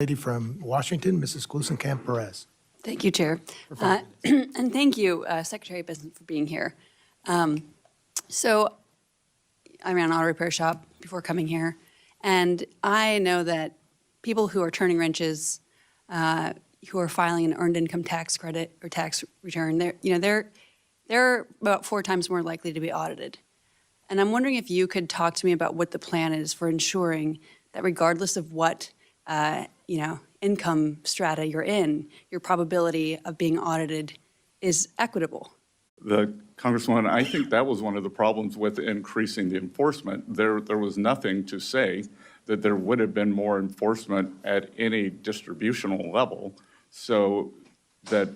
Lady from Washington, Mrs. Clusen, Camp Perez. Thank you, Chair. And thank you, Secretary Beslin, for being here. So I ran an auto repair shop before coming here, and I know that people who are turning wrenches, who are filing an earned income tax credit or tax return, they're about 4 times more likely to be audited. And I'm wondering if you could talk to me about what the plan is for ensuring that regardless of what income strata you're in, your probability of being audited is equitable. Congresswoman, I think that was one of the problems with increasing the enforcement. There was nothing to say that there would have been more enforcement at any distributional level. So that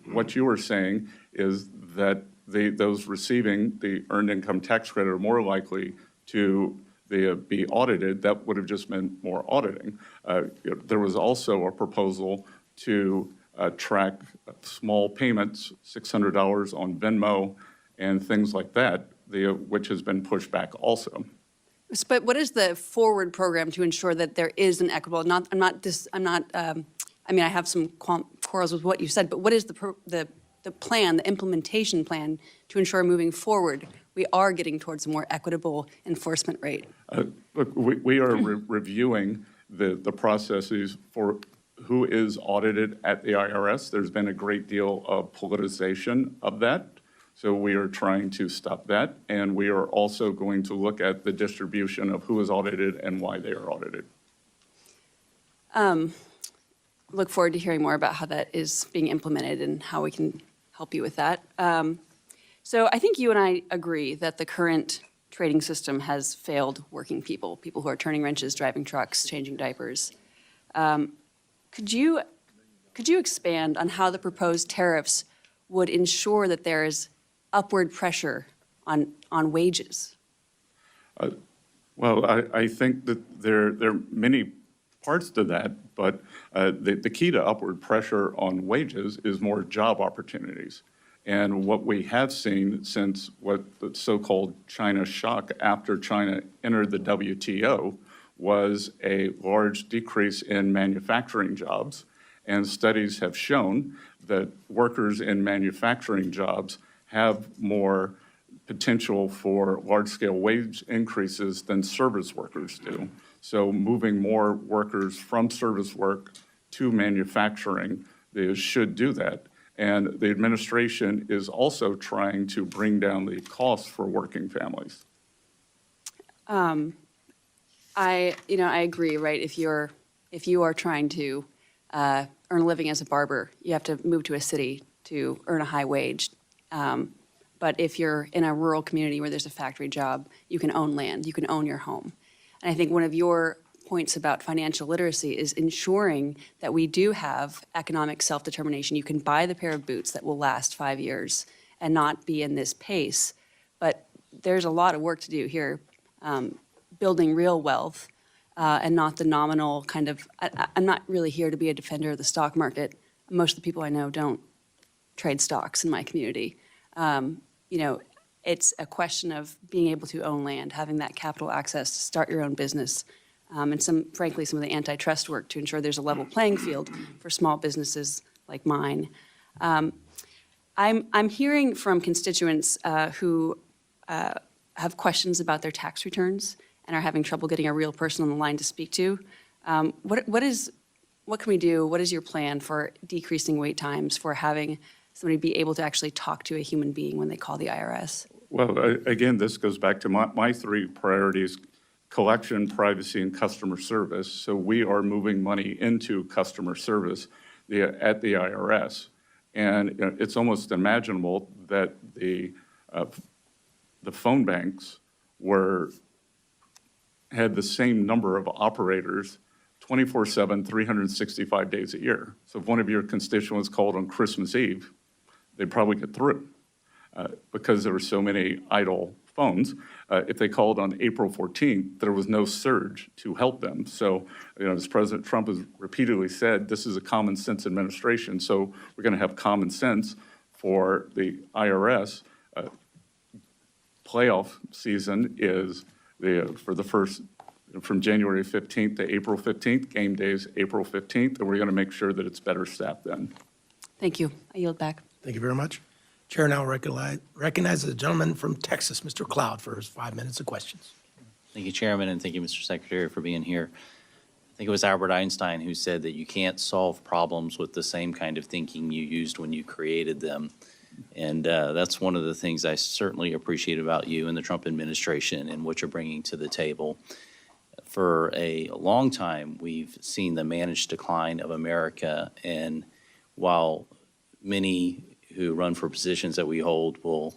what you were saying is that those receiving the earned income tax credit are more likely to be audited. That would have just meant more auditing. There was also a proposal to track small payments, $600 on Venmo and things like that, which has been pushed back also. But what is the forward program to ensure that there is an equitable? I mean, I have some quarrels with what you said, but what is the plan, the implementation plan to ensure moving forward we are getting towards a more equitable enforcement rate? Look, we are reviewing the processes for who is audited at the IRS. There's been a great deal of politicization of that. So we are trying to stop that. And we are also going to look at the distribution of who is audited and why they are audited. Look forward to hearing more about how that is being implemented and how we can help you with that. So I think you and I agree that the current trading system has failed working people who are turning wrenches, driving trucks, changing diapers. Could you expand on how the proposed tariffs would ensure that there is upward pressure on wages? Well, I think that there are many parts to that, but the key to upward pressure on wages is more job opportunities. And what we have seen since what the so-called China shock after China entered the WTO was a large decrease in manufacturing jobs. And studies have shown that workers in manufacturing jobs have more potential for large-scale wage increases than service workers do. So moving more workers from service work to manufacturing should do that. And the administration is also trying to bring down the costs for working families. I agree, right? If you are trying to earn a living as a barber, you have to move to a city to earn a high wage. But if you're in a rural community where there's a factory job, you can own land, you can own your home. And I think one of your points about financial literacy is ensuring that we do have economic self-determination. You can buy the pair of boots that will last 5 years and not be in this pace. But there's a lot of work to do here, building real wealth and not the nominal kind of, I'm not really here to be a defender of the stock market. Most of the people I know don't trade stocks in my community. It's a question of being able to own land, having that capital access to start your own business, and frankly, some of the antitrust work to ensure there's a level playing field for small businesses like mine. I'm hearing from constituents who have questions about their tax returns and are having trouble getting a real person on the line to speak to. What can we do? What is your plan for decreasing wait times, for having somebody be able to actually talk to a human being when they call the IRS? Well, again, this goes back to my 3 priorities: collection, privacy, and customer service. So we are moving money into customer service at the IRS. And it's almost imaginable that the phone banks had the same number of operators 24/7, 365 days a year. So if one of your constituents called on Christmas Eve, they'd probably get through because there were so many idle phones. If they called on April 14th, there was no surge to help them. So, as President Trump has repeatedly said, this is a common sense administration. So we're going to have common sense for the IRS. Playoff season is for the first from January 15th to April 15th. Game days, April 15th, and we're going to make sure that it's better staffed then. Thank you. I yield back. Thank you very much. Chair now recognizes the gentleman from Texas, Mr. Cloud, for his 5 minutes of questions. Thank you, Chairman, and thank you, Mr. Secretary, for being here. I think it was Albert Einstein who said that you can't solve problems with the same kind of thinking you used when you created them. And that's one of the things I certainly appreciate about you and the Trump administration and what you're bringing to the table. For a long time, we've seen the managed decline of America, and while many who run for positions that we hold will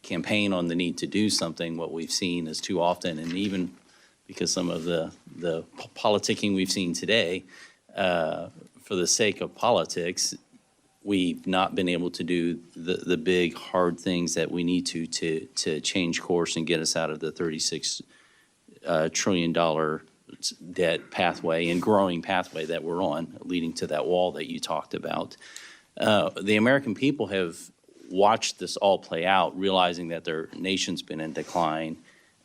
campaign on the need to do something, what we've seen is too often, and even because some of the politicking we've seen today, for the sake of politics, we've not been able to do the big, hard things that we need to change course and get us out of the $36 trillion debt pathway and growing pathway that we're on, leading to that wall that you talked about. The American people have watched this all play out, realizing that their nation's been in decline,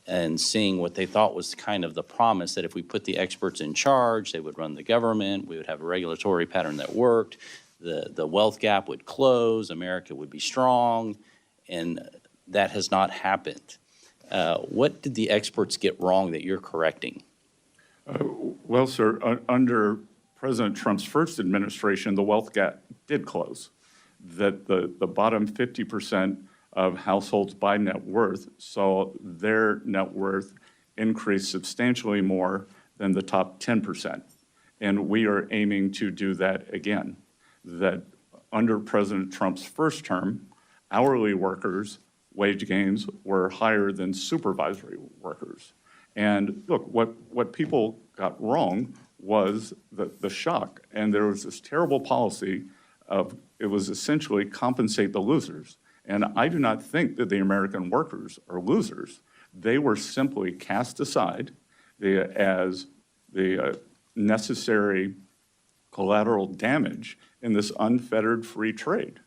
and seeing what they thought was kind of the promise that if we put the experts in charge, they would run the government, we would have a regulatory pattern that worked, the wealth gap would close, America would be strong, and that has not happened. What did the experts get wrong that you're correcting? Well, sir, under President Trump's first administration, the wealth gap did close. That the bottom 50% of households by net worth saw their net worth increase substantially more than the top 10%. And we are aiming to do that again. That under President Trump's first term, hourly workers' wage gains were higher than supervisory workers. And look, what people got wrong was the shock. And there was this terrible policy of, it was essentially compensate the losers. And I do not think that the American workers are losers. They were simply cast aside as the necessary collateral damage in this unfettered free trade.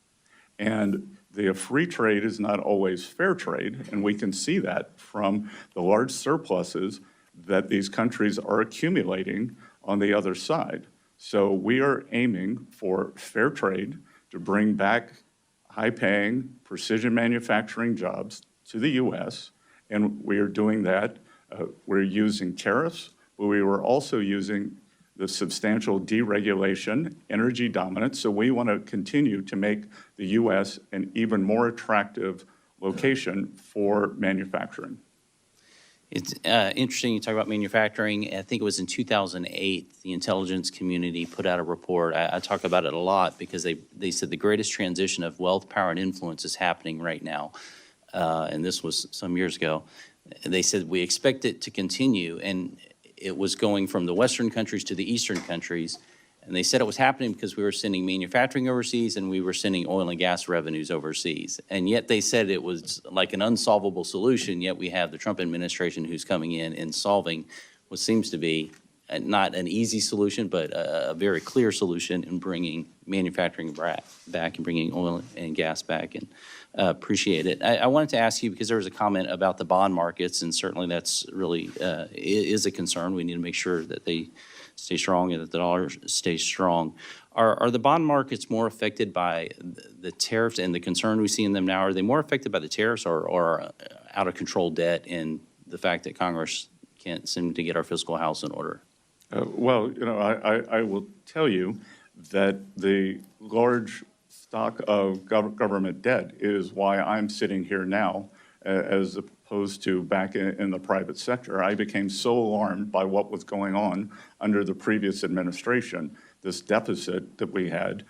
And the free trade is not always fair trade, and we can see that from the large surpluses that these countries are accumulating on the other side. So we are aiming for fair trade to bring back high-paying precision manufacturing jobs to the U.S., and we are doing that. We're using tariffs, but we were also using the substantial deregulation, energy dominance, so we want to continue to make the U.S. an even more attractive location for manufacturing. It's interesting you talk about manufacturing. I think it was in 2008, the intelligence community put out a report. I talk about it a lot because they said the greatest transition of wealth, power, and influence is happening right now. And this was some years ago. They said we expect it to continue, and it was going from the Western countries to the Eastern countries. And they said it was happening because we were sending manufacturing overseas and we were sending oil and gas revenues overseas. And yet they said it was like an unsolvable solution, yet we have the Trump administration who's coming in and solving what seems to be not an easy solution, but a very clear solution in bringing manufacturing back and bringing oil and gas back. And appreciate it. I wanted to ask you, because there was a comment about the bond markets, and certainly that's really is a concern. We need to make sure that they stay strong and that the dollar stays strong. Are the bond markets more affected by the tariffs and the concern we see in them now? Are they more affected by the tariffs or out of control debt and the fact that Congress can't seem to get our fiscal house in order? Well, you know, I will tell you that the large stock of government debt is why I'm sitting here now, as opposed to back in the private sector. I became so alarmed by what was going on under the previous administration, this deficit that we had,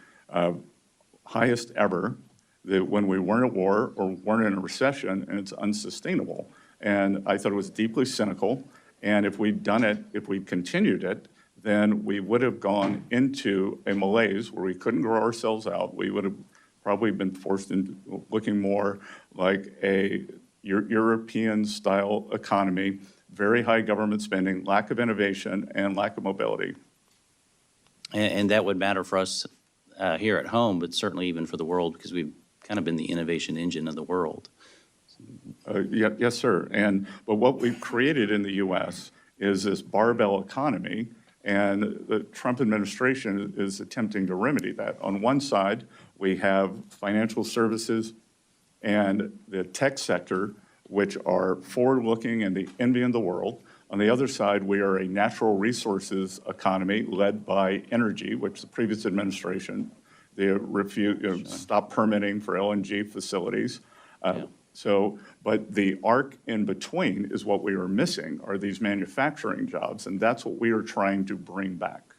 highest ever, that when we weren't at war or weren't in a recession, and it's unsustainable. And I thought it was deeply cynical. And if we'd done it, if we'd continued it, then we would have gone into a malaise where we couldn't grow ourselves out. We would have probably been forced into looking more like a European-style economy, very high government spending, lack of innovation, and lack of mobility. And that would matter for us here at home, but certainly even for the world, because we've kind of been the innovation engine of the world. Yes, sir. But what we've created in the U.S. is this barbell economy, and the Trump administration is attempting to remedy that. On one side, we have financial services and the tech sector, which are forward-looking and the envy of the world. On the other side, we are a natural resources economy led by energy, which the previous administration, they stopped permitting for LNG facilities. But the arc in between is what we are missing, are these manufacturing jobs, and that's what we are trying to bring back.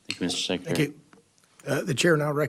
Thank you, Mr. Secretary. Thank you. The chair now recognizes